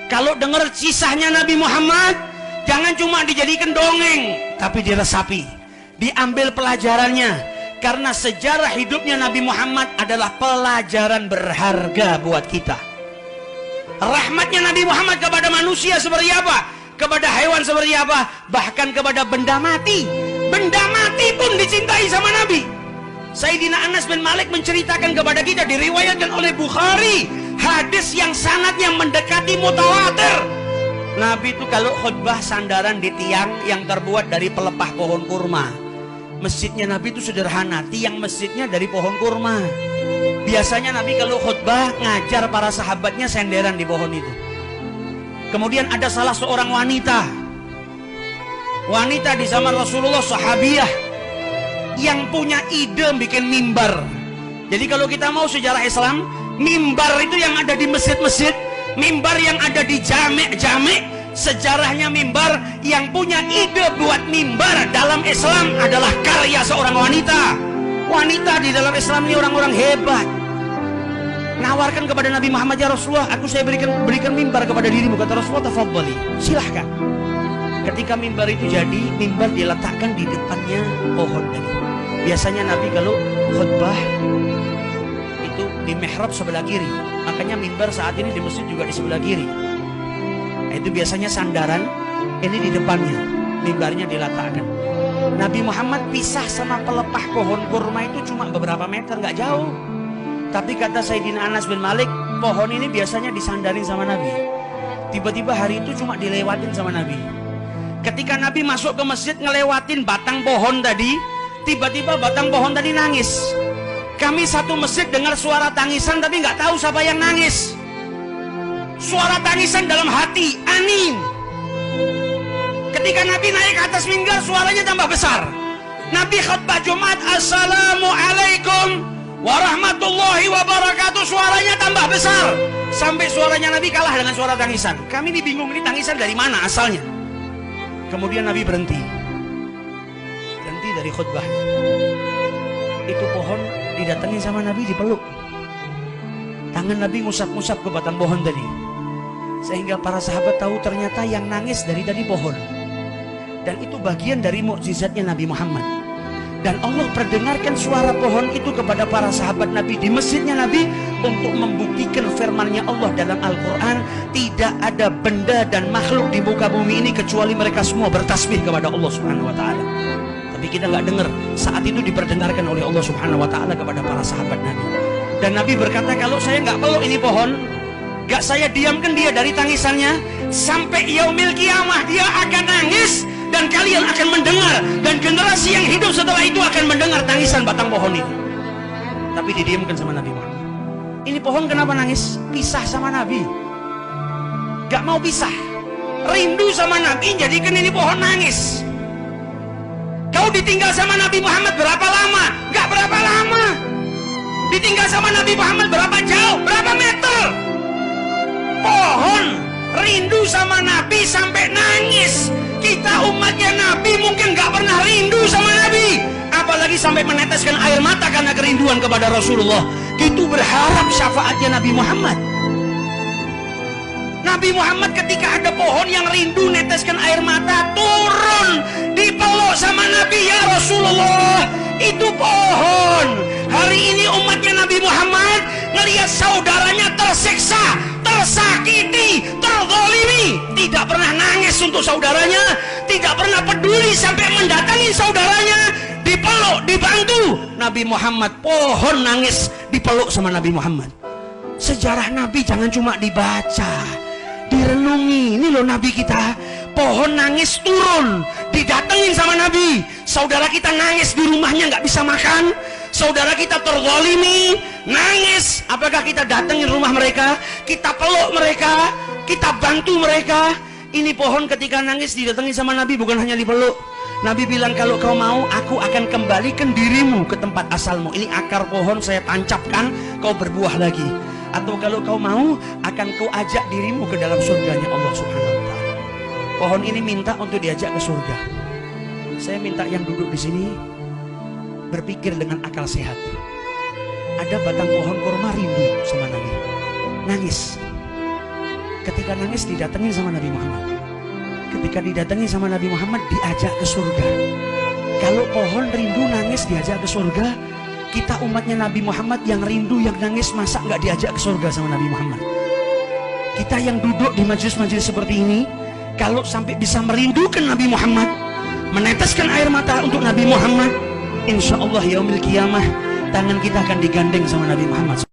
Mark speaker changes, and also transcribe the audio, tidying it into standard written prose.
Speaker 1: Kalau dengar kisahnya Nabi Muhammad, jangan cuma dijadikan dongeng, tapi diresapi, diambil pelajarannya. Karena sejarah hidupnya Nabi Muhammad adalah pelajaran berharga buat kita. Rahmatnya Nabi Muhammad kepada manusia seperti apa, kepada hewan seperti apa, bahkan kepada benda mati. Benda mati pun dicintai sama Nabi. Sayyidina Anas bin Malik menceritakan kepada kita, diriwayatkan oleh Bukhari, hadis yang sanadnya mendekati mutawatir. Nabi itu kalau khutbah sandaran di tiang yang terbuat dari pelepah pohon kurma. Masjidnya Nabi itu sederhana, tiang masjidnya dari pohon kurma. Biasanya Nabi kalau khutbah ngajar para sahabatnya senderan di pohon itu. Kemudian ada salah seorang wanita di zaman Rasulullah, sahabiah, yang punya ide bikin mimbar. Jadi kalau kita mau sejarah Islam, mimbar itu yang ada di masjid-masjid, mimbar yang ada di jame'-jame'. Sejarahnya mimbar, yang punya ide buat mimbar dalam Islam adalah karya seorang wanita. Wanita di dalam Islam ini orang-orang hebat. Nawarkan kepada Nabi Muhammad, ya Rasulullah, saya berikan mimbar kepada dirimu. Kata Rasulullah, tafadhali, silahkan. Ketika mimbar itu jadi, mimbar diletakkan di depannya pohon tadi. Biasanya Nabi kalau khutbah itu di mihrab sebelah kiri. Makanya mimbar saat ini di masjid juga di sebelah kiri. Itu biasanya sandaran, ini di depannya, mimbarnya diletakkan. Nabi Muhammad pisah sama pelepah pohon kurma itu cuma beberapa meter, nggak jauh. Tapi kata Sayyidina Anas bin Malik, pohon ini biasanya disandarin sama Nabi. Tiba-tiba hari itu cuma dilewatin sama Nabi. Ketika Nabi masuk ke masjid ngelewatin batang pohon tadi, tiba-tiba batang pohon tadi nangis. Kami satu masjid dengar suara tangisan, tapi nggak tahu siapa yang nangis. Suara tangisan dalam hati, aning. Ketika Nabi naik ke atas mimbar, suaranya tambah besar. Nabi khutbah Jumat, Assalamualaikum warahmatullahi wabarakatuh, suaranya tambah besar. Sampai suaranya Nabi kalah dengan suara tangisan. Kami ini bingung, ini tangisan dari mana asalnya. Kemudian Nabi berhenti dari khutbahnya. Itu pohon didatengin sama Nabi, dipeluk. Tangan Nabi ngusap-ngusap ke batang pohon tadi. Sehingga para sahabat tahu ternyata yang nangis dari tadi pohon. Dan itu bagian dari mukjizatnya Nabi Muhammad. Dan Allah perdengarkan suara pohon itu kepada para sahabat Nabi di masjidnya Nabi, untuk membuktikan firman-Nya Allah dalam Al-Quran. Tidak ada benda dan makhluk di muka bumi ini kecuali mereka semua bertasbih kepada Allah Subhanahu wa Ta'ala. Tapi kita nggak dengar saat itu diperdengarkan oleh Allah Subhanahu wa Ta'ala kepada para sahabat Nabi. Dan Nabi berkata, kalau saya nggak peluk ini pohon, nggak saya diamkan dia dari tangisannya, sampai yaumil kiamah dia akan nangis, dan kalian akan mendengar, dan generasi yang hidup setelah itu akan mendengar tangisan batang pohon itu. Tapi didiamkan sama Nabi Muhammad. Ini pohon kenapa nangis? Pisah sama Nabi, nggak mau pisah, rindu sama Nabi, jadikan ini pohon nangis. Kau ditinggal sama Nabi Muhammad berapa lama? Nggak berapa lama. Ditinggal sama Nabi Muhammad berapa jauh? Berapa meter? Pohon rindu sama Nabi sampai nangis. Kita umatnya Nabi mungkin gak pernah rindu sama Nabi, apalagi sampai meneteskan air mata karena kerinduan kepada Rasulullah. Itu berharap syafaatnya Nabi Muhammad. Nabi Muhammad ketika ada pohon yang rindu neteskan air mata, turun dipeluk sama Nabi, ya Rasulullah, itu pohon. Hari ini umatnya Nabi Muhammad ngelihat saudaranya tersiksa, tersakiti, terzalimi, tidak pernah nangis untuk saudaranya, tidak pernah peduli sampai mendatangi saudaranya, dipeluk, dibantu. Nabi Muhammad, pohon nangis dipeluk sama Nabi Muhammad. Sejarah Nabi jangan cuma dibaca, direnungi. Ini loh Nabi kita, pohon nangis turun, didatengin sama Nabi. Saudara kita nangis di rumahnya nggak bisa makan, saudara kita terzalimi, nangis. Apakah kita datengin rumah mereka, kita peluk mereka, kita bantu mereka? Ini pohon ketika nangis didatangi sama Nabi, bukan hanya dipeluk. Nabi bilang, kalau kau mau, aku akan kembalikan dirimu ke tempat asalmu. Ini akar pohon saya tancapkan, kau berbuah lagi. Atau kalau kau mau, akan kau ajak dirimu ke dalam surganya Allah Subhanahu wa Ta'ala. Pohon ini minta untuk diajak ke surga. Saya minta yang duduk di sini berpikir dengan akal sehat. Ada batang pohon kurma rindu sama Nabi, nangis. ketika nangis didatangi sama Nabi Muhammad. Ketika didatangi sama Nabi Muhammad diajak ke surga. Kalau pohon rindu nangis diajak ke surga, kita umatnya Nabi Muhammad yang rindu, yang nangis, masa nggak diajak ke surga sama Nabi Muhammad? Kita yang duduk di majelis-majelis seperti ini, kalau sampai bisa merindukan Nabi Muhammad, meneteskan air mata untuk Nabi Muhammad, insya Allah yaumil qiyamah tangan kita akan digandeng sama Nabi Muhammad.